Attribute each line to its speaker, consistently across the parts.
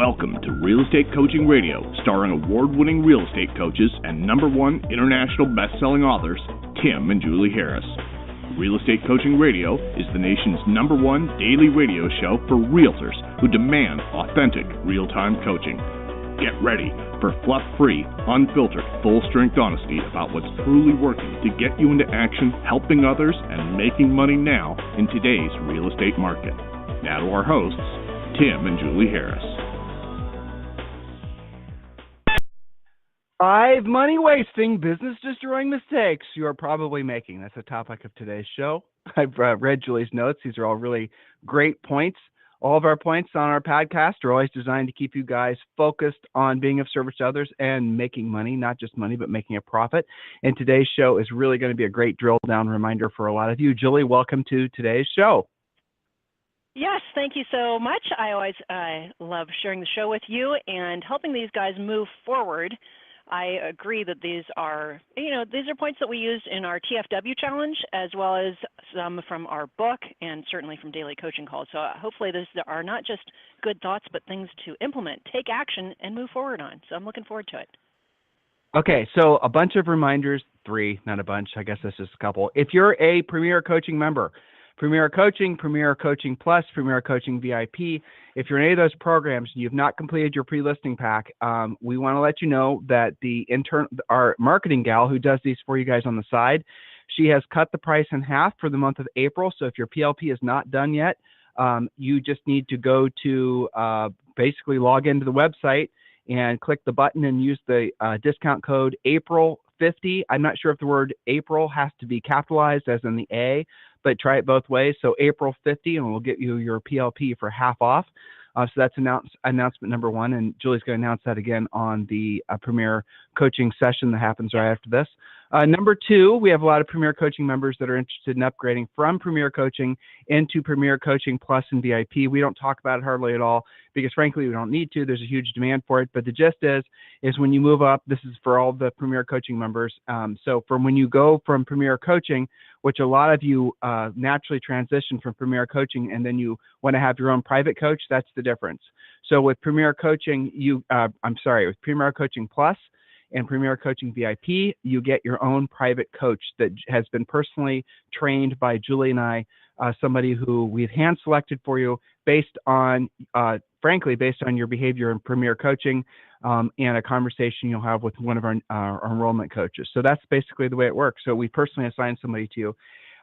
Speaker 1: Welcome to Real Estate Coaching Radio, starring award-winning real estate coaches and #1 international best-selling authors, Tim and Julie Harris. Real Estate Coaching Radio is the nation's #1 daily radio show for realtors who demand authentic, real-time coaching. Get ready for fluff-free, unfiltered, full-strength honesty about what's truly working to get you into action, helping others, and making money now in today's real estate market. Now to our hosts, Tim and Julie Harris.
Speaker 2: 5 money-wasting, business-destroying mistakes you are probably making. That's the topic of today's show. I've read Julie's notes. These are all really great points. All of our points on our podcast are always designed to keep you guys focused on being of service to others and making money, not just money, but making a profit. And today's show is really going to be a great drill-down reminder for a lot of you. Julie, welcome to today's show.
Speaker 3: Yes, thank you so much. I always love sharing the show with you and helping these guys move forward. I agree that these are points that we used in our TFW challenge, as well as some from our book and certainly from daily coaching calls. So hopefully these are not just good thoughts, but things to implement, take action, and move forward on. So I'm looking forward to it.
Speaker 2: Okay, so a bunch of reminders, 3, not a bunch. I guess that's just a couple. If you're a Premier Coaching member, Premier Coaching Plus, Premier Coaching VIP. If you're in any of those programs and you've not completed your pre-listing pack, we want to let you know that our marketing gal who does these for you guys on the side, she has cut the price in half for the month of April. So if your PLP is not done yet, you just need to go to basically log into the website and click the button and use the discount code April50. I'm not sure if the word April has to be capitalized as in the A, but try it both ways. So April50, and we'll get you your PLP for half off. So that's announcement number 1, and Julie's going to announce that again on the Premier Coaching session that happens right after this. Number 2, we have a lot of Premier Coaching members that are interested in upgrading from Premier Coaching into Premier Coaching Plus and VIP. We don't talk about it hardly at all because, frankly, we don't need to. There's a huge demand for it. But the gist is when you move up, this is for all the Premier Coaching members. So from when you go from Premier Coaching, which a lot of you naturally transition from Premier Coaching and then you want to have your own private coach, that's the difference. So with Premier Coaching, with Premier Coaching Plus and Premier Coaching VIP, you get your own private coach that has been personally trained by Julie and I, somebody who we've hand selected for you based on your behavior in Premier Coaching and a conversation you'll have with one of our enrollment coaches. So that's basically the way it works. So we personally assign somebody to you.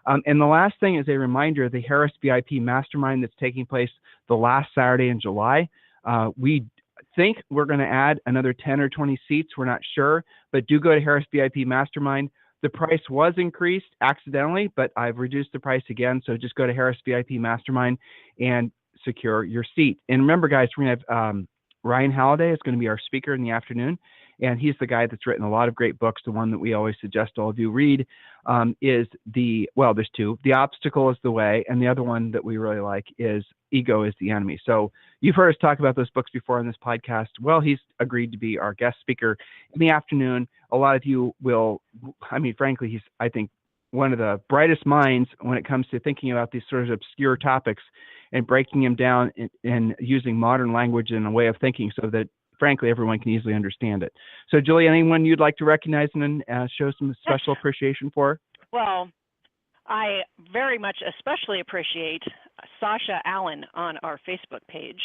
Speaker 2: And the last thing is a reminder, the Harris VIP Mastermind that's taking place the last Saturday in July. We think we're going to add another 10 or 20 seats. We're not sure, but do go to Harris VIP Mastermind. The price was increased accidentally, but I've reduced the price again. So just go to Harris VIP Mastermind and secure your seat. And remember, guys, we're going to have Ryan Halliday is going to be our speaker in the afternoon. And he's the guy that's written a lot of great books. The one that we always suggest all of you read there's 2. The Obstacle is the Way. And the other one that we really like is Ego is the Enemy. So you've heard us talk about those books before on this podcast. Well, he's agreed to be our guest speaker in the afternoon. A lot of you will, frankly, he's, I think, one of the brightest minds when it comes to thinking about these sort of obscure topics and breaking them down and using modern language and a way of thinking so that, frankly, everyone can easily understand it. So, Julie, anyone you'd like to recognize and show some special appreciation for?
Speaker 3: Well, I very much especially appreciate Sasha Allen on our Facebook page,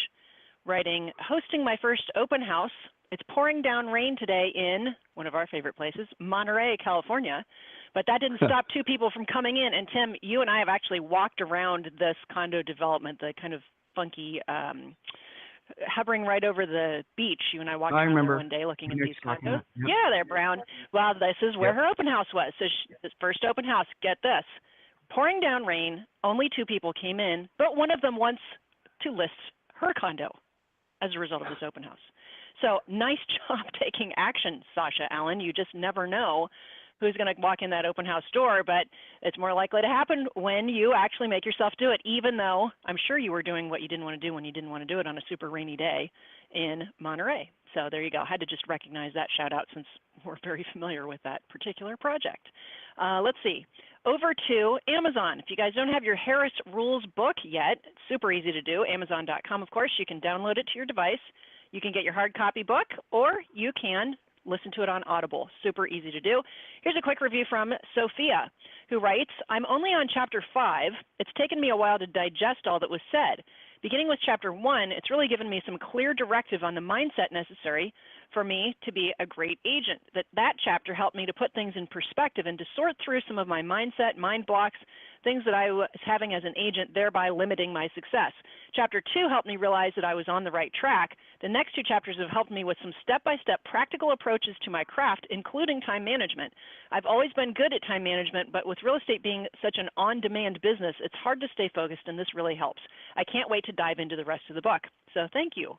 Speaker 3: writing, hosting my first open house. It's pouring down rain today in one of our favorite places, Monterey, California. But that didn't stop 2 people from coming in. And Tim, you and I have actually walked around this condo development, the kind of funky, hovering right over the beach. You and I walked around there one day looking at these condos. Yep. Yeah, they're brown. Well, this is where her open house was. So this first open house, get this, pouring down rain, only 2 people came in, but one of them wants to list her condo as a result of this open house. So nice job taking action, Sasha Allen. You just never know who's going to walk in that open house door, but it's more likely to happen when you actually make yourself do it, even though I'm sure you were doing what you didn't want to do when you didn't want to do it on a super rainy day in Monterey. So there you go. I had to just recognize that shout out since we're very familiar with that particular project. Let's see. Over to Amazon. If you guys don't have your Harris Rules book yet, it's super easy to do. Amazon.com, of course. You can download it to your device. You can get your hard copy book, or you can listen to it on Audible. Super easy to do. Here's a quick review from Sophia, who writes, I'm only on chapter 5. It's taken me a while to digest all that was said. Beginning with chapter 1, it's really given me some clear directive on the mindset necessary for me to be a great agent. That chapter helped me to put things in perspective and to sort through some of my mindset, mind blocks, things that I was having as an agent, thereby limiting my success. Chapter 2 helped me realize that I was on the right track. The next 2 chapters have helped me with some step-by-step practical approaches to my craft, including time management. I've always been good at time management, but with real estate being such an on-demand business, it's hard to stay focused, and this really helps. I can't wait to dive into the rest of the book. So thank you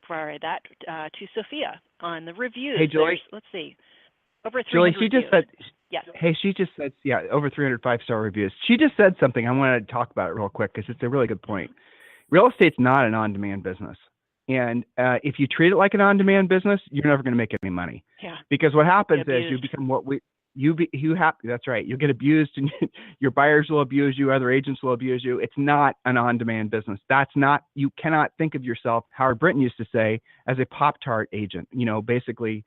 Speaker 3: for that to Sophia on the reviews.
Speaker 2: Hey, Julie.
Speaker 3: Let's see. Over 300
Speaker 2: Julie, she
Speaker 3: reviews.
Speaker 2: just said,
Speaker 3: yes.
Speaker 2: Hey, she just said, yeah, over 300 5-star reviews. She just said something. I want to talk about it real quick because it's a really good point. Real estate's not an on-demand business. And if you treat it like an on-demand business, you're never going to make any money.
Speaker 3: Yeah.
Speaker 2: Because what happens is you become that's right. You'll get abused, and your buyers will abuse you. Other agents will abuse you. It's not an on-demand business. You cannot think of yourself, Howard Brinton used to say, as a Pop-Tart agent. Basically,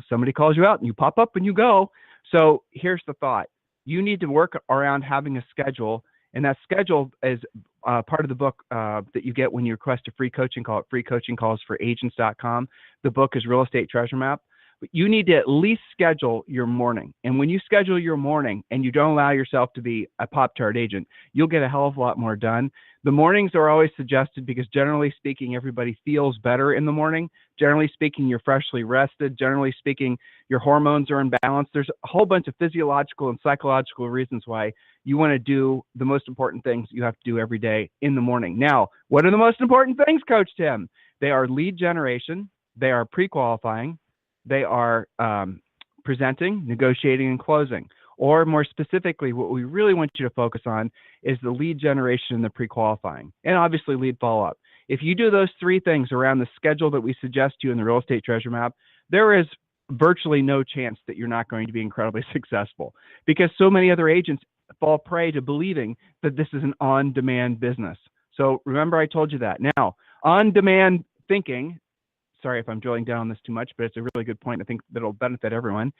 Speaker 2: somebody calls you out and you pop up and you go. So here's the thought. You need to work around having a schedule, and that schedule is part of the book that you get when you request a free coaching call at freecoachingcallsforagents.com. The book is Real Estate Treasure Map. But you need to at least schedule your morning. And when you schedule your morning and you don't allow yourself to be a Pop-Tart agent, you'll get a hell of a lot more done. The mornings are always suggested because generally speaking, everybody feels better in the morning. Generally speaking, you're freshly rested. Generally speaking, your hormones are in balance. There's a whole bunch of physiological and psychological reasons why you want to do the most important things you have to do every day in the morning. Now, what are the most important things, Coach Tim? They are lead generation. They are pre-qualifying. They are presenting, negotiating, and closing. Or more specifically, what we really want you to focus on is the lead generation and the pre-qualifying, and obviously lead follow-up. If you do those 3 things around the schedule that we suggest to you in the Real Estate Treasure Map, there is virtually no chance that you're not going to be incredibly successful, because so many other agents fall prey to believing that this is an on-demand business. So remember, I told you that. Now, on-demand thinking, sorry if I'm drilling down on this too much, but it's a really good point. I think that'll benefit everyone.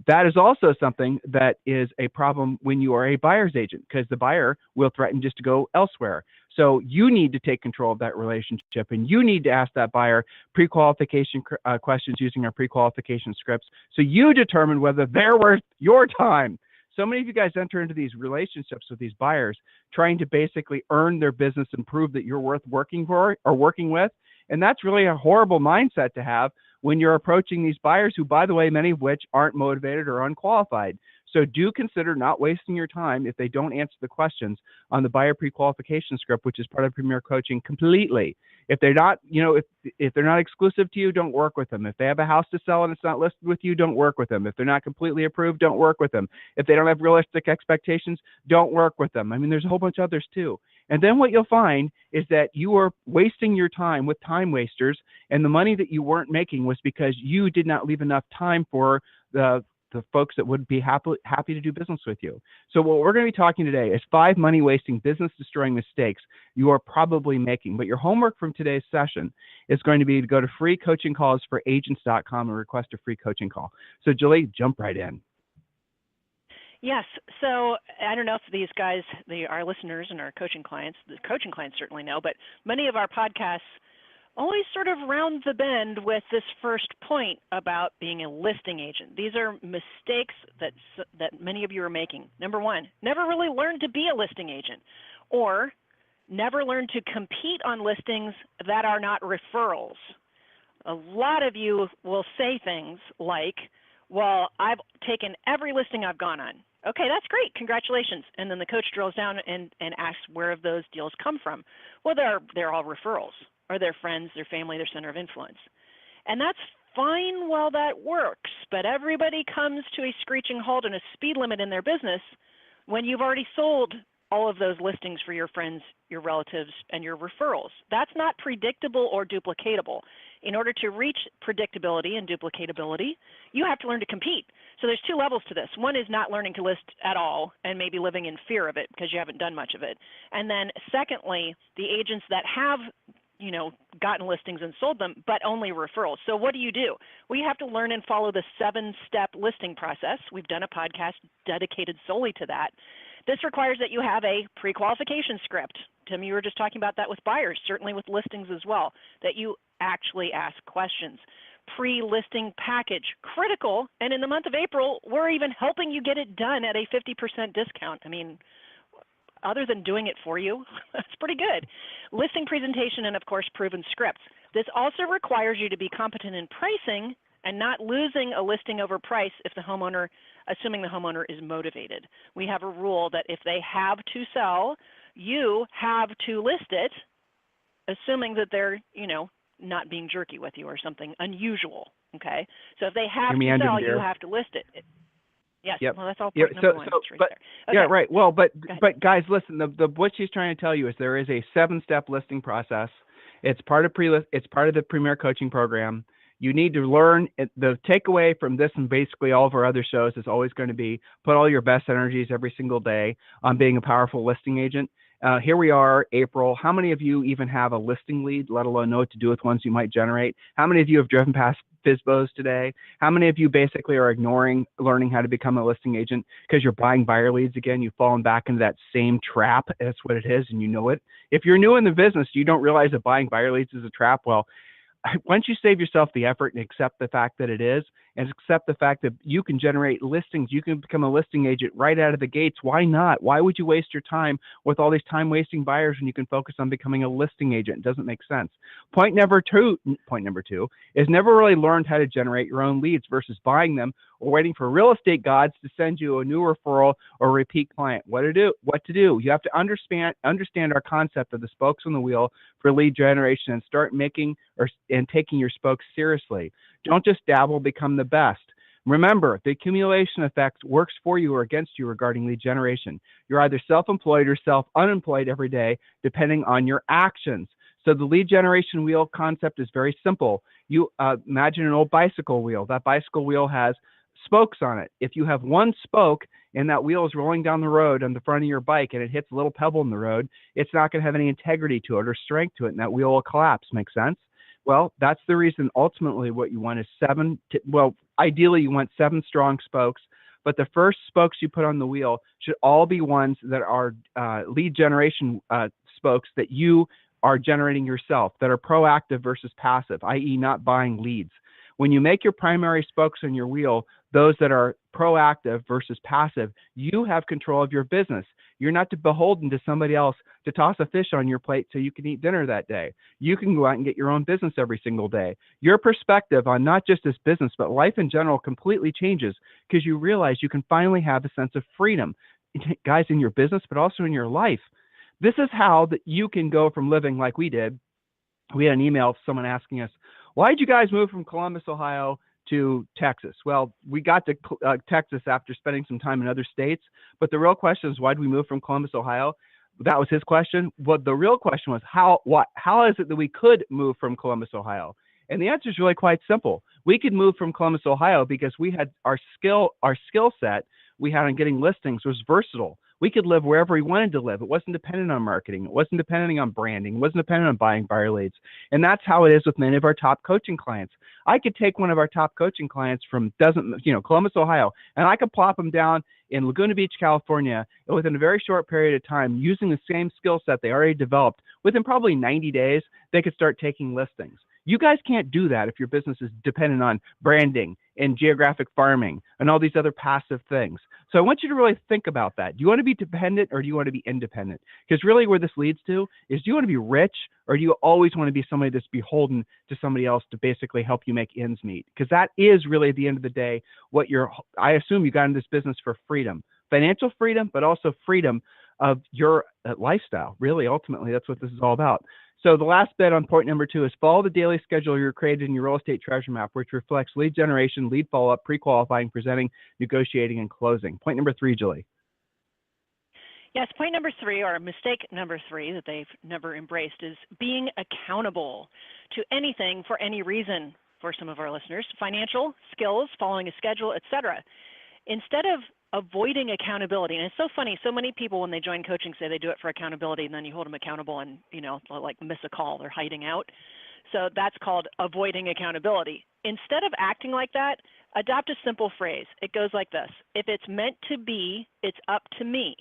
Speaker 2: That is also something that is a problem when you are a buyer's agent, because the buyer will threaten just to go elsewhere. So you need to take control of that relationship, and you need to ask that buyer pre-qualification questions using our pre-qualification scripts, so you determine whether they're worth your time. So many of you guys enter into these relationships with these buyers trying to basically earn their business and prove that you're worth working for or working with. And that's really a horrible mindset to have when you're approaching these buyers who, by the way, many of which aren't motivated or unqualified. So do consider not wasting your time if they don't answer the questions on the buyer pre-qualification script, which is part of Premier Coaching completely. If they're not, if they're not exclusive to you, don't work with them. If they have a house to sell and it's not listed with you, don't work with them. If they're not completely approved, don't work with them. If they don't have realistic expectations, don't work with them. I mean, there's a whole bunch of others too. And then what you'll find is that you are wasting your time with time wasters, and the money that you weren't making was because you did not leave enough time for the folks that would be happy to do business with you. So what we're going to be talking today is 5 money-wasting, business-destroying mistakes you are probably making. But your homework from today's session is going to be to go to freecoachingcallsforagents.com and request a free coaching call. So Julie, jump right in.
Speaker 3: Yes. So I don't know if these guys, our listeners and our coaching clients, the coaching clients certainly know, but many of our podcasts always sort of round the bend with this first point about being a listing agent. These are mistakes that many of you are making. Number 1, never really learned to be a listing agent, or never learned to compete on listings that are not referrals. A lot of you will say things like, well, I've taken every listing I've gone on. Okay, that's great. Congratulations. And then the coach drills down and asks where have those deals come from. Well, they're all referrals, or their friends, their family, their center of influence. And that's fine while that works, but everybody comes to a screeching halt and a speed limit in their business when you've already sold all of those listings for your friends, your relatives, and your referrals. That's not predictable or duplicatable. In order to reach predictability and duplicatability, you have to learn to compete. So there's 2 levels to this. One is not learning to list at all and maybe living in fear of it because you haven't done much of it. And then secondly, the agents that have gotten listings and sold them, but only referrals. So what do? We have to learn and follow the 7-step listing process. We've done a podcast dedicated solely to that. This requires that you have a pre-qualification script. Tim, you were just talking about that with buyers, certainly with listings as well, that you actually ask questions. Pre-listing package, critical, and in the month of April, we're even helping you get it done at a 50% discount. I mean, other than doing it for you, that's pretty good. Listing presentation and, of course, proven scripts. This also requires you to be competent in pricing and not losing a listing over price assuming the homeowner is motivated. We have a rule that if they have to sell, you have to list it, assuming that they're, not being jerky with you or something unusual, okay? So if they have to sell, you have to list it. Yes,
Speaker 2: yep.
Speaker 3: Well, that's all point number one.
Speaker 2: But,
Speaker 3: okay.
Speaker 2: Yeah, right. Well, but guys, listen, what she's trying to tell you is there is a 7-step listing process. It's part of it's part of the Premier Coaching Program. You need to learn. The takeaway from this and basically all of our other shows is always going to be put all your best energies every single day on being a powerful listing agent. Here we are, April. How many of you even have a listing lead, let alone know what to do with ones you might generate? How many of you have driven past FSBOs today? How many of you basically are ignoring learning how to become a listing agent because you're buying buyer leads again? You've fallen back into that same trap. That's what it is, and you know it. If you're new in the business, you don't realize that buying buyer leads is a trap. Well, once you save yourself the effort and accept the fact that it is, and accept the fact that you can generate listings, you can become a listing agent right out of the gates. Why not? Why would you waste your time with all these time-wasting buyers when you can focus on becoming a listing agent? It doesn't make sense. Point number two is never really learned how to generate your own leads versus buying them or waiting for real estate gods to send you a new referral or repeat client. What to do? You have to understand our concept of the spokes on the wheel for lead generation and start making and taking your spokes seriously. Don't just dabble, become the best. Remember, the accumulation effect works for you or against you regarding lead generation. You're either self-employed or self-unemployed every day, depending on your actions. So the lead generation wheel concept is very simple. You imagine an old bicycle wheel. That bicycle wheel has spokes on it. If you have one spoke and that wheel is rolling down the road on the front of your bike and it hits a little pebble in the road, it's not going to have any integrity to it or strength to it, and that wheel will collapse. Make sense? Well, that's the reason ultimately what you want is ideally you want 7 strong spokes, but the first spokes you put on the wheel should all be ones that are lead generation spokes that you are generating yourself, that are proactive versus passive, i.e. not buying leads. When you make your primary spokes on your wheel, those that are proactive versus passive, you have control of your business. You're not beholden to somebody else to toss a fish on your plate so you can eat dinner that day. You can go out and get your own business every single day. Your perspective on not just this business, but life in general completely changes because you realize you can finally have a sense of freedom, guys, in your business, but also in your life. This is how that you can go from living like we did. We had an email of someone asking us, why did you guys move from Columbus, Ohio to Texas? Well, we got to Texas after spending some time in other states, but the real question is, why did we move from Columbus, Ohio? That was his question. But the real question was, how is it that we could move from Columbus, Ohio? And the answer is really quite simple. We could move from Columbus, Ohio because we had our skill set we had on getting listings was versatile. We could live wherever we wanted to live. It wasn't dependent on marketing. It wasn't dependent on branding. It wasn't dependent on buying buyer leads. And that's how it is with many of our top coaching clients. I could take one of our top coaching clients from Columbus, Ohio, and I could plop them down in Laguna Beach, California, and within a very short period of time, using the same skill set they already developed, within probably 90 days, they could start taking listings. You guys can't do that if your business is dependent on branding and geographic farming and all these other passive things. So I want you to really think about that. Do you want to be dependent or do you want to be independent? Because really where this leads to is, do you want to be rich or do you always want to be somebody that's beholden to somebody else to basically help you make ends meet? Because that is really at the end of the day what I assume you got in this business for freedom, financial freedom, but also freedom of your lifestyle. Really, ultimately, that's what this is all about. So the last bit on point number 2 is follow the daily schedule you're created in your real estate treasure map, which reflects lead generation, lead follow-up, pre-qualifying, presenting, negotiating, and closing. Point number 3, Julie.
Speaker 3: Yes, point number 3, or mistake number 3 that they've never embraced, is being accountable to anything for any reason for some of our listeners, financial, skills, following a schedule, etc. Instead of avoiding accountability. And it's so funny. So many people, when they join coaching, say they do it for accountability, and then you hold them accountable and, like miss a call, they're hiding out. So that's called avoiding accountability. Instead of acting like that, adopt a simple phrase. It goes like this: if it's meant to be, it's up to me.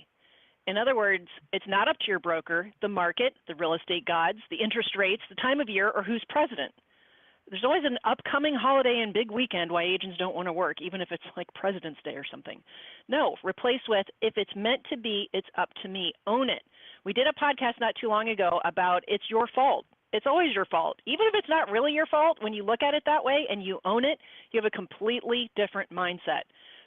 Speaker 3: In other words, it's not up to your broker, the market, the real estate gods, the interest rates, the time of year, or who's president. There's always an upcoming holiday and big weekend why agents don't want to work, even if it's like President's Day or something. No, replace with, if it's meant to be, it's up to me. Own it. We did a podcast not too long ago about it's your fault. It's always your fault. Even if it's not really your fault, when you look at it that way and you own it, you have a completely different mindset.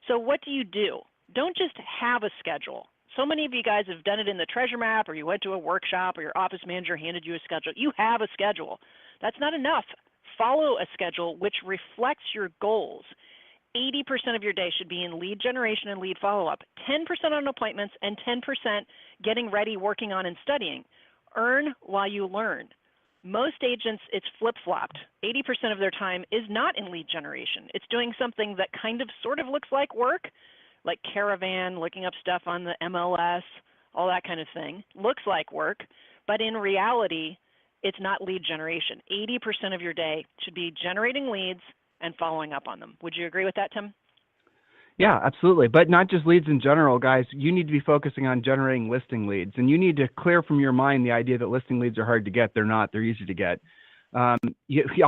Speaker 3: So what do? Don't just have a schedule. So many of you guys have done it in the treasure map, or you went to a workshop, or your office manager handed you a schedule. You have a schedule. That's not enough. Follow a schedule which reflects your goals. 80% of your day should be in lead generation and lead follow-up, 10% on appointments, and 10% getting ready, working on, and studying. Earn while you learn. Most agents, it's flip-flopped. 80% of their time is not in lead generation. It's doing something that kind of sort of looks like work, like Caravan, looking up stuff on the MLS, all that kind of thing. Looks like work, but in reality, it's not lead generation. 80% of your day should be generating leads and following up on them. Would you agree with that, Tim?
Speaker 2: Yeah, absolutely. But not just leads in general, guys. You need to be focusing on generating listing leads. And you need to clear from your mind the idea that listing leads are hard to get. They're not. They're easy to get. I'll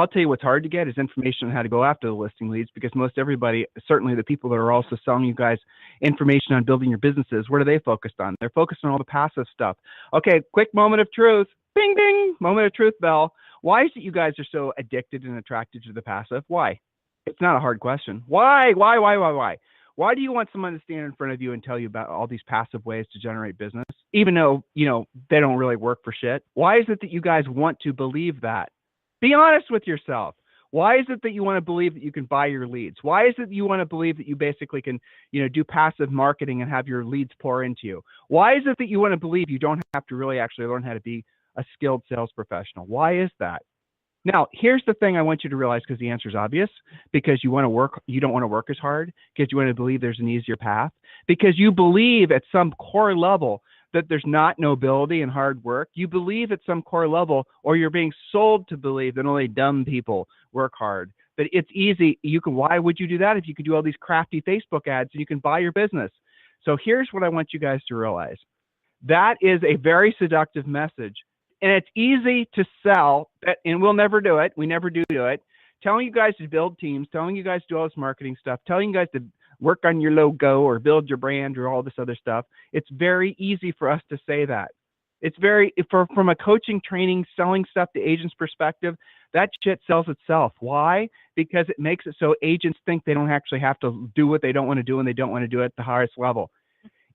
Speaker 2: tell you what's hard to get is information on how to go after the listing leads, because most everybody, certainly the people that are also selling you guys information on building your businesses, what are they focused on? They're focused on all the passive stuff. Okay, quick moment of truth. Bing, bing, moment of truth bell. Why is it you guys are so addicted and attracted to the passive? Why? It's not a hard question. Why? Why do you want someone to stand in front of you and tell you about all these passive ways to generate business, even though, they don't really work for shit? Why is it that you guys want to believe that? Be honest with yourself. Why is it that you want to believe that you can buy your leads? Why is it that you want to believe that you basically can, do passive marketing and have your leads pour into you? Why is it that you want to believe you don't have to really actually learn how to be a skilled sales professional? Why is that? Now, here's the thing I want you to realize, because the answer is obvious, because you don't want to work as hard, because you want to believe there's an easier path, because you believe at some core level that there's not nobility in hard work. You believe at some core level, or you're being sold to believe that only dumb people work hard, that it's easy. Why would you do that if you could do all these crafty Facebook ads and you can buy your business? So here's what I want you guys to realize. That is a very seductive message. And it's easy to sell, and we'll never do it. We never do it. Telling you guys to build teams, telling you guys to do all this marketing stuff, telling you guys to work on your logo or build your brand or all this other stuff. It's very easy for us to say that. It's from a coaching, training, selling stuff to agents' perspective, that shit sells itself. Why? Because it makes it so agents think they don't actually have to do what they don't want to do, and they don't want to do it at the highest level.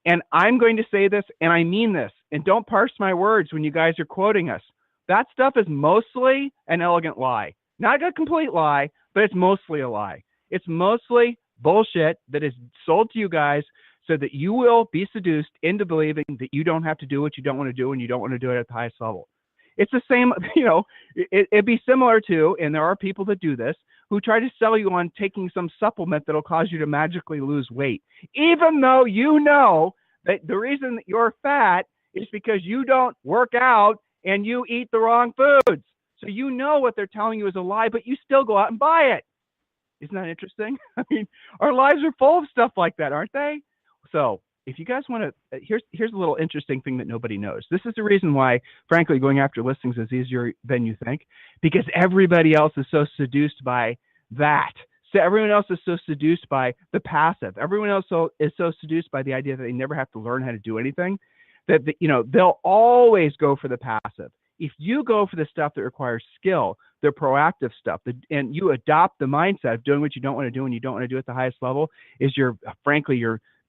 Speaker 2: And I'm going to say this, and I mean this, and don't parse my words when you guys are quoting us. That stuff is mostly an elegant lie. Not a complete lie, but it's mostly a lie. It's mostly bullshit that is sold to you guys so that you will be seduced into believing that you don't have to do what you don't want to do, and you don't want to do it at the highest level. It's the same, it'd be similar to, and there are people that do this, who try to sell you on taking some supplement that'll cause you to magically lose weight, even though you know that the reason that you're fat is because you don't work out and you eat the wrong foods. So you know what they're telling you is a lie, but you still go out and buy it. Isn't that interesting? I mean, our lives are full of stuff like that, aren't they? So if you guys want to, here's a little interesting thing that nobody knows. This is the reason why, frankly, going after listings is easier than you think, because everybody else is so seduced by that. So everyone else is so seduced by the passive. Everyone else is so seduced by the idea that they never have to learn how to do anything, that they'll always go for the passive. If you go for the stuff that requires skill, the proactive stuff, and you adopt the mindset of doing what you don't want to do and you don't want to do at the highest level,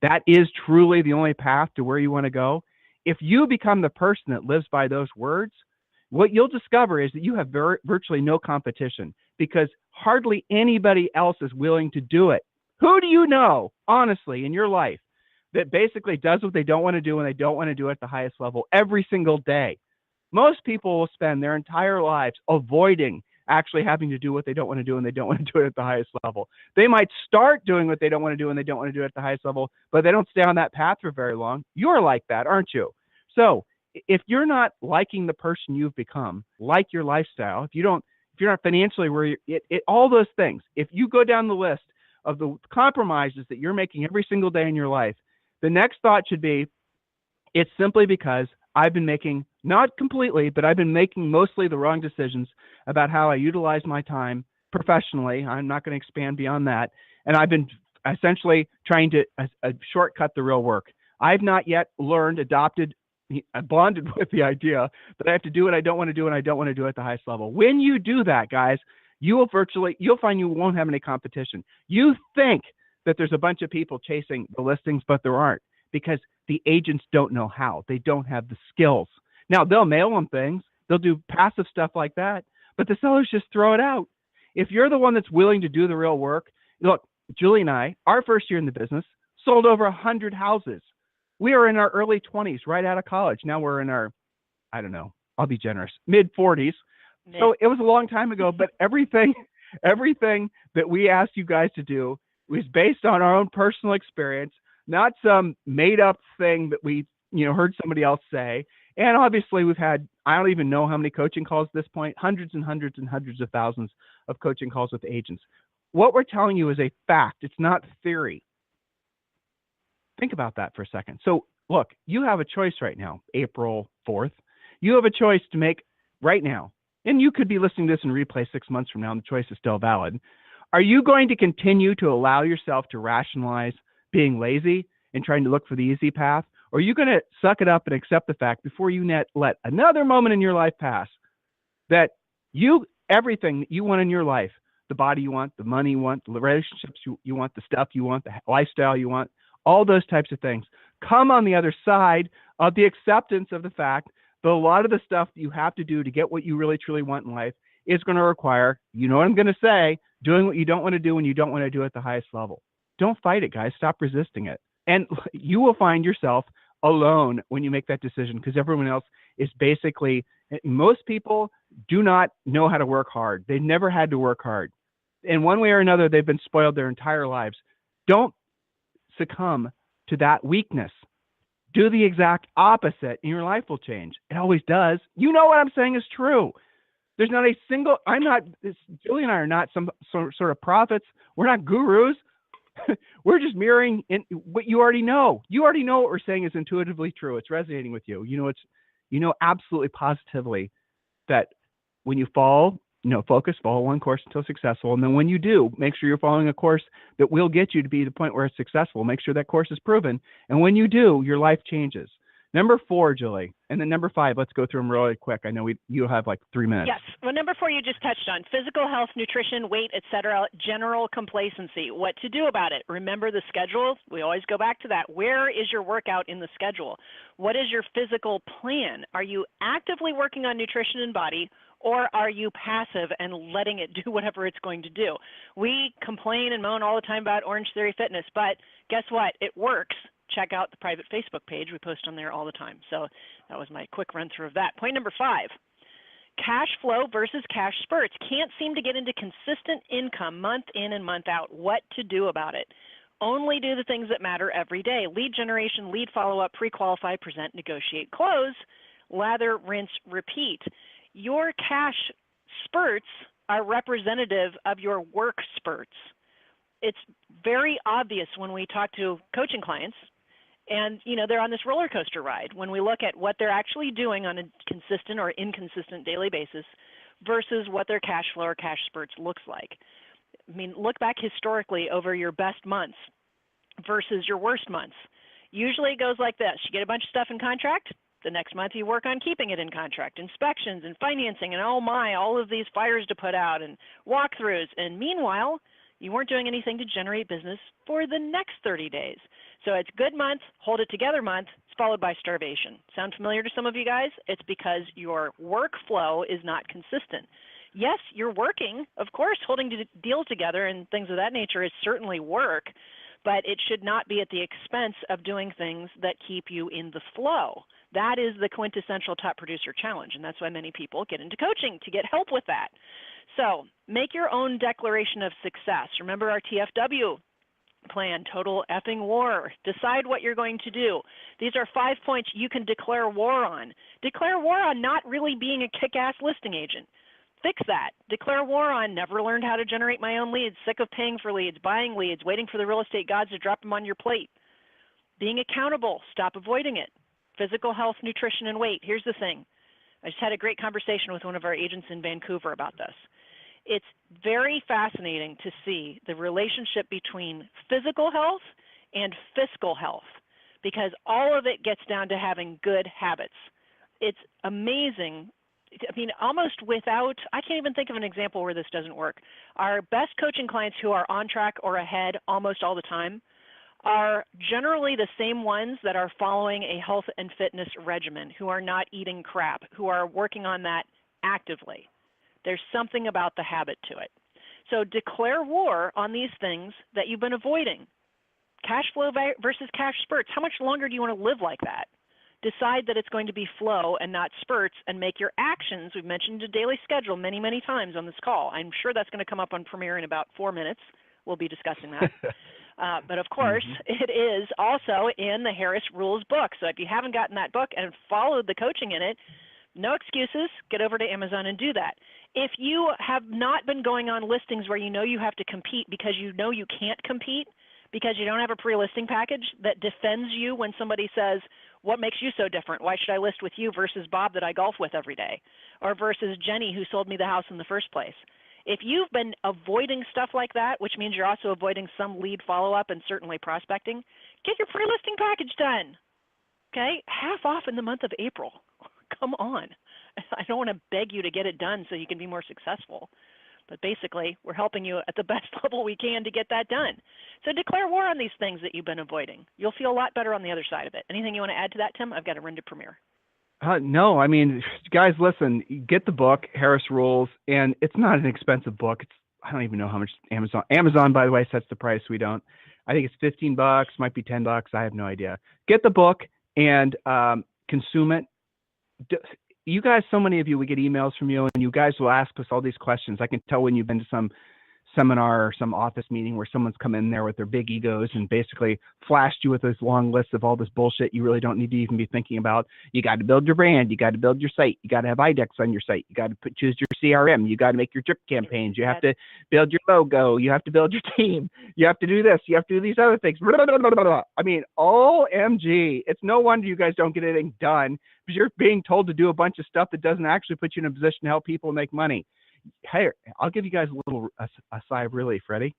Speaker 2: that is truly the only path to where you want to go. If you become the person that lives by those words, what you'll discover is that you have virtually no competition, because hardly anybody else is willing to do it. Who do you know, honestly, in your life that basically does what they don't want to do and they don't want to do it at the highest level every single day? Most people will spend their entire lives avoiding actually having to do what they don't want to do, and they don't want to do it at the highest level. They might start doing what they don't want to do and they don't want to do it at the highest level, but they don't stay on that path for very long. You're like that, aren't you? So if you're not liking the person you've become, like your lifestyle, if you're not financially where all those things, if you go down the list of the compromises that you're making every single day in your life, the next thought should be, it's simply because I've been making, not completely, but I've been making mostly the wrong decisions about how I utilize my time professionally. I'm not going to expand beyond that. And I've been essentially trying to shortcut the real work. I've not yet bonded with the idea that I have to do what I don't want to do, and I don't want to do it at the highest level. When you do that, guys, you'll find you won't have any competition. You think that there's a bunch of people chasing the listings, but there aren't, because the agents don't know how. They don't have the skills. Now, they'll mail them things. They'll do passive stuff like that, but the sellers just throw it out. If you're the one that's willing to do the real work, look, Julie and I, our first year in the business, sold over 100 houses. We are in our early 20s, right out of college. Now we're in our, I don't know, I'll be generous, mid-40s. So it was a long time ago, but everything that we asked you guys to do was based on our own personal experience, not some made-up thing that we heard somebody else say. And obviously we've had, I don't even know how many coaching calls at this point, hundreds and hundreds and hundreds of thousands of coaching calls with agents. What we're telling you is a fact. It's not theory. Think about that for a second. So look, you have a choice right now, April 4th. You have a choice to make right now. And you could be listening to this in replay 6 months from now, and the choice is still valid. Are you going to continue to allow yourself to rationalize being lazy and trying to look for the easy path? Or are you going to suck it up and accept the fact before you let another moment in your life pass that everything that you want in your life, the body you want, the money you want, the relationships you want, the stuff you want, the lifestyle you want, all those types of things come on the other side of the acceptance of the fact that a lot of the stuff that you have to do to get what you really truly want in life is going to require, you know what I'm going to say, doing what you don't want to do when you don't want to do it at the highest level. Don't fight it, guys. Stop resisting it. And you will find yourself alone when you make that decision, because everyone else is basically, most people do not know how to work hard. They've never had to work hard. In one way or another, they've been spoiled their entire lives. Don't succumb to that weakness. Do the exact opposite and your life will change. It always does. You know what I'm saying is true. There's not a single, Julie and I are not some sort of prophets. We're not gurus. We're just mirroring what you already know. You already know what we're saying is intuitively true. It's resonating with you. You know absolutely positively that when you follow one course until successful. And then when you do, make sure you're following a course that will get you to be the point where it's successful. Make sure that course is proven. And when you do, your life changes. Number 4, Julie, and then number 5, let's go through them really quick. I know you have like 3 minutes.
Speaker 3: Yes. Well, number 4 you just touched on: physical health, nutrition, weight, etc., general complacency. What to do about it? Remember the schedule. We always go back to that. Where is your workout in the schedule? What is your physical plan? Are you actively working on nutrition and body, or are you passive and letting it do whatever it's going to do? We complain and moan all the time about Orange Theory Fitness, but guess what? It works. Check out the private Facebook page. We post on there all the time. So that was my quick run through of that. Point number 5, cash flow versus cash spurts. Can't seem to get into consistent income month in and month out. What to do about it? Only do the things that matter every day. Lead generation, lead follow-up, pre-qualify, present, negotiate, close, lather, rinse, repeat. Your cash spurts are representative of your work spurts. It's very obvious when we talk to coaching clients, and they're on this roller coaster ride, when we look at what they're actually doing on a consistent or inconsistent daily basis versus what their cash flow or cash spurts looks like. I mean, look back historically over your best months versus your worst months. Usually it goes like this: you get a bunch of stuff in contract. The next month you work on keeping it in contract, inspections and financing, and all of these fires to put out and walkthroughs. And meanwhile, you weren't doing anything to generate business for the next 30 days. So it's good month, hold it together month, it's followed by starvation. Sound familiar to some of you guys? It's because your workflow is not consistent. Yes, you're working, of course, holding deals together and things of that nature is certainly work, but it should not be at the expense of doing things that keep you in the flow. That is the quintessential top producer challenge, and that's why many people get into coaching, to get help with that. So make your own declaration of success. Remember our TFW plan, total effing war. Decide what you're going to do. These are 5 points you can declare war on. Declare war on not really being a kick-ass listing agent. Fix that. Declare war on never learned how to generate my own leads, sick of paying for leads, buying leads, waiting for the real estate gods to drop them on your plate. Being accountable, stop avoiding it. Physical health, nutrition, and weight. Here's the thing. I just had a great conversation with one of our agents in Vancouver about this. It's very fascinating to see the relationship between physical health and fiscal health, because all of it gets down to having good habits. It's amazing. I mean, almost without, I can't even think of an example where this doesn't work. Our best coaching clients who are on track or ahead almost all the time are generally the same ones that are following a health and fitness regimen, who are not eating crap, who are working on that actively. There's something about the habit to it. So declare war on these things that you've been avoiding. Cash flow versus cash spurts. How much longer do you want to live like that? Decide that it's going to be flow and not spurts, and make your actions. We've mentioned a daily schedule many, many times on this call. I'm sure that's going to come up on Premier in about 4 minutes. We'll be discussing that. But of course, it is also in the Harris Rules book. So if you haven't gotten that book and followed the coaching in it, no excuses. Get over to Amazon and do that. If you have not been going on listings where you know you have to compete because you know you can't compete, because you don't have a pre-listing package that defends you when somebody says, what makes you so different? Why should I list with you versus Bob that I golf with every day, or versus Jenny who sold me the house in the first place? If you've been avoiding stuff like that, which means you're also avoiding some lead follow-up and certainly prospecting, get your pre-listing package done. Okay? Half off in the month of April. Come on. I don't want to beg you to get it done so you can be more successful. But basically, we're helping you at the best level we can to get that done. So declare war on these things that you've been avoiding. You'll feel a lot better on the other side of it. Anything you want to add to that, Tim? I've got to run to Premier.
Speaker 2: No, I mean, guys, listen, get the book, Harris Rules, and it's not an expensive book. I don't even know how much Amazon, by the way, sets the price. We don't. I think it's $15, might be $10. I have no idea. Get the book and consume it. You guys, so many of you, we get emails from you, and you guys will ask us all these questions. I can tell when you've been to some seminar or some office meeting where someone's come in there with their big egos and basically flashed you with this long list of all this bullshit you really don't need to even be thinking about. You got to build your brand. You got to build your site. You got to have IDEX on your site. You got to choose your CRM. You got to make your drip campaigns. You have to build your logo. You have to build your team. You have to do this. You have to do these other things. I mean, OMG. It's no wonder you guys don't get anything done, because you're being told to do a bunch of stuff that doesn't actually put you in a position to help people make money. Hey, I'll give you guys a little a sigh of relief. Ready?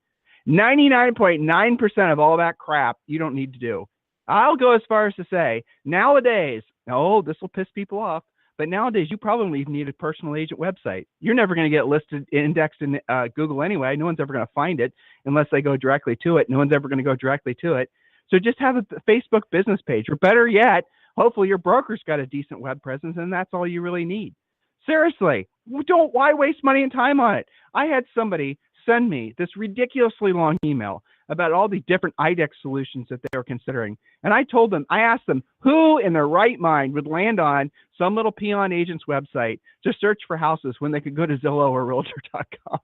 Speaker 2: 99.9% of all that crap you don't need to do. I'll go as far as to say nowadays, this will piss people off, but nowadays you probably don't even need a personal agent website. You're never going to get listed, indexed in Google anyway. No one's ever going to find it unless they go directly to it. No one's ever going to go directly to it. So just have a Facebook business page, or better yet, hopefully your broker's got a decent web presence, and that's all you really need. Seriously, why waste money and time on it? I had somebody send me this ridiculously long email about all the different IDEX solutions that they were considering. And I asked them, who in their right mind would land on some little peon agent's website to search for houses when they could go to Zillow or Realtor.com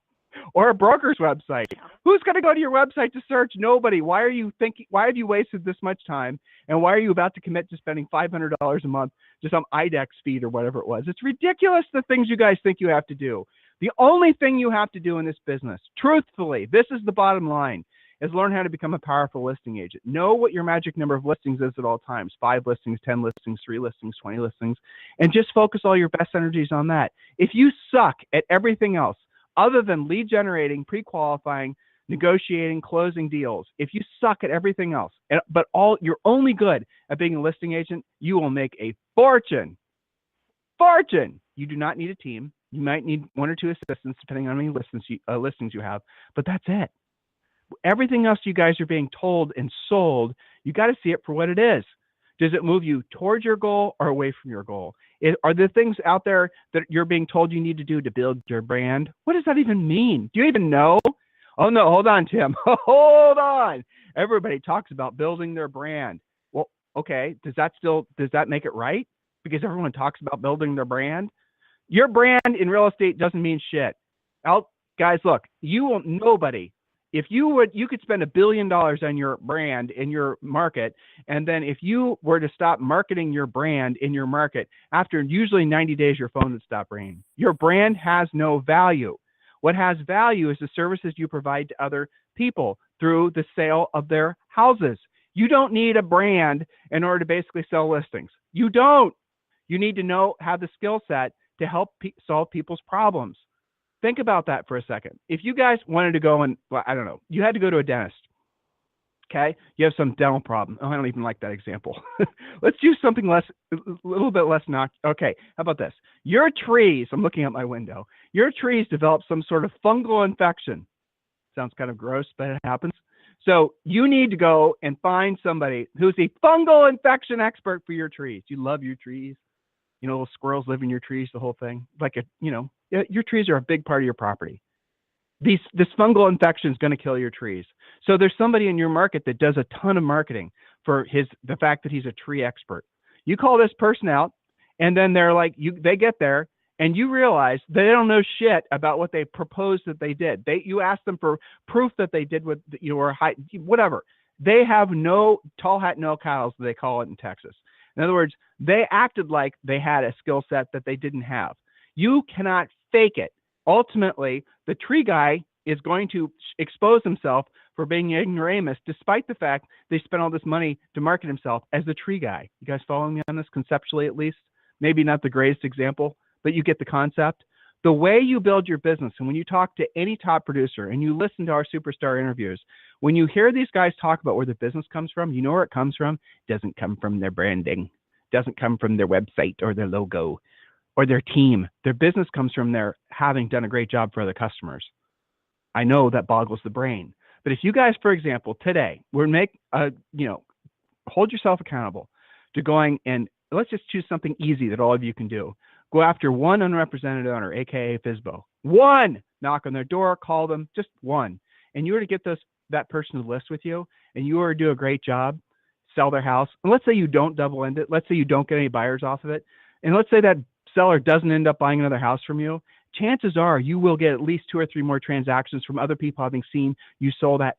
Speaker 2: or a broker's website? Who's going to go to your website to search? Nobody. Why have you wasted this much time? And why are you about to commit to spending $500 a month to some IDEX feed or whatever it was? It's ridiculous, the things you guys think you have to do. The only thing you have to do in this business, truthfully, this is the bottom line, is learn how to become a powerful listing agent. Know what your magic number of listings is at all times. 5 listings, 10 listings, 3 listings, 20 listings, and just focus all your best energies on that. If you suck at everything else other than lead generating, pre-qualifying, negotiating, closing deals, if you suck at everything else, but you're only good at being a listing agent, you will make a fortune. Fortune. You do not need a team. You might need 1 or 2 assistants depending on how many listings you have, but that's it. Everything else you guys are being told and sold, you got to see it for what it is. Does it move you towards your goal or away from your goal? Are there things out there that you're being told you need to do to build your brand? What does that even mean? Do you even know? Oh, no, hold on, Tim. Hold on. Everybody talks about building their brand. Well, okay, does that make it right? Because everyone talks about building their brand? Your brand in real estate doesn't mean shit. Guys, look, nobody. If you could spend $1 billion on your brand in your market, and then if you were to stop marketing your brand in your market, after usually 90 days, your phone would stop ringing. Your brand has no value. What has value is the services you provide to other people through the sale of their houses. You don't need a brand in order to basically sell listings. You don't. You need to have the skill set to help solve people's problems. Think about that for a second. If you guys wanted to go and, well, I don't know, you had to go to a dentist, okay? You have some dental problem. Oh, I don't even like that example. Let's do something a little bit less okay, how about this? Your trees, I'm looking out my window, your trees develop some sort of fungal infection. Sounds kind of gross, but it happens. So you need to go and find somebody who's a fungal infection expert for your trees. You love your trees. You know, little squirrels live in your trees, the whole thing. Your trees are a big part of your property. This fungal infection is going to kill your trees. So there's somebody in your market that does a ton of marketing for the fact that he's a tree expert. You call this person out, and then they get there, and you realize they don't know shit about what they proposed that they did. You ask them for proof that they did whatever. They have no tall hat, no cows, they call it in Texas. In other words, they acted like they had a skill set that they didn't have. You cannot fake it. Ultimately, the tree guy is going to expose himself for being an ignoramus, despite the fact they spent all this money to market himself as the tree guy. You guys following me on this conceptually, at least? Maybe not the greatest example, but you get the concept. The way you build your business, and when you talk to any top producer and you listen to our superstar interviews, when you hear these guys talk about where the business comes from, you know where it comes from? It doesn't come from their branding. It doesn't come from their website or their logo or their team. Their business comes from their having done a great job for other customers. I know that boggles the brain. But if you guys, for example, today, hold yourself accountable to going and let's just choose something easy that all of you can do. Go after one unrepresented owner, AKA FSBO. One, knock on their door, call them, just one. And you were to get that person to list with you, and you were to do a great job, sell their house. And let's say you don't double end it. Let's say you don't get any buyers off of it. And let's say that seller doesn't end up buying another house from you. Chances are you will get at least 2 or 3 more transactions from other people having seen you sold that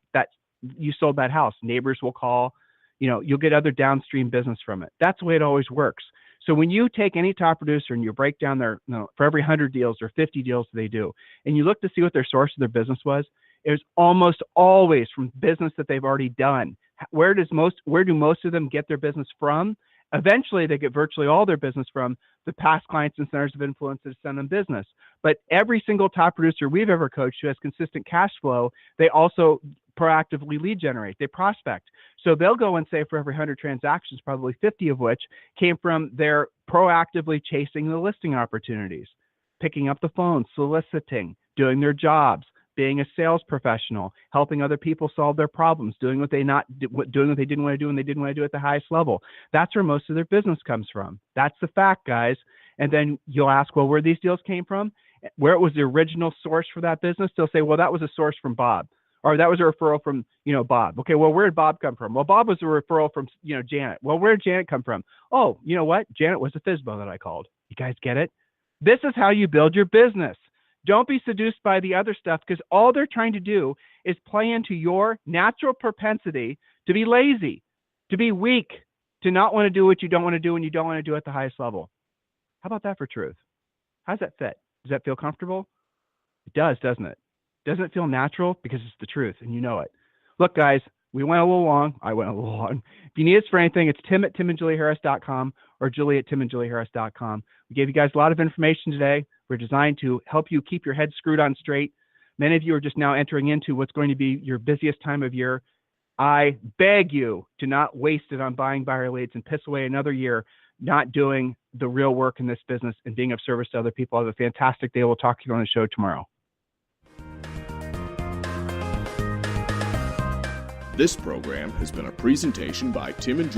Speaker 2: house. Neighbors will call. You'll get other downstream business from it. That's the way it always works. So when you take any top producer and you break down for every 100 deals or 50 deals they do, and you look to see what their source of their business was, it was almost always from business that they've already done. Where do most of them get their business from? Eventually, they get virtually all their business from the past clients and centers of influence that send them business. But every single top producer we've ever coached who has consistent cash flow, they also proactively lead generate. They prospect. So they'll go and say for every 100 transactions, probably 50 of which came from their proactively chasing the listing opportunities, picking up the phone, soliciting, doing their jobs, being a sales professional, helping other people solve their problems, doing what they didn't want to do and they didn't want to do at the highest level. That's where most of their business comes from. That's the fact, guys. And then you'll ask, well, where these deals came from, where it was the original source for that business. They'll say, well, that was a source from Bob, or that was a referral from, Bob. Okay, well, where did Bob come from? Well, Bob was a referral from, Janet. Well, where did Janet come from? Oh, you know what? Janet was a FSBO that I called. You guys get it? This is how you build your business. Don't be seduced by the other stuff, because all they're trying to do is play into your natural propensity to be lazy, to be weak, to not want to do what you don't want to do and you don't want to do at the highest level. How about that for truth? How does that fit? Does that feel comfortable? It does, doesn't it? Doesn't it feel natural? Because it's the truth and you know it. Look, guys, we went a little long. I went a little long. If you need us for anything, it's tim@timandjulieharris.com or julie@timandjulieharris.com. We gave you guys a lot of information today. We're designed to help you keep your head screwed on straight. Many of you are just now entering into what's going to be your busiest time of year. I beg you to not waste it on buying buyer leads and piss away another year not doing the real work in this business and being of service to other people. Have a fantastic day. We'll talk to you on the show tomorrow.
Speaker 1: This program has been a presentation by Tim and Julie.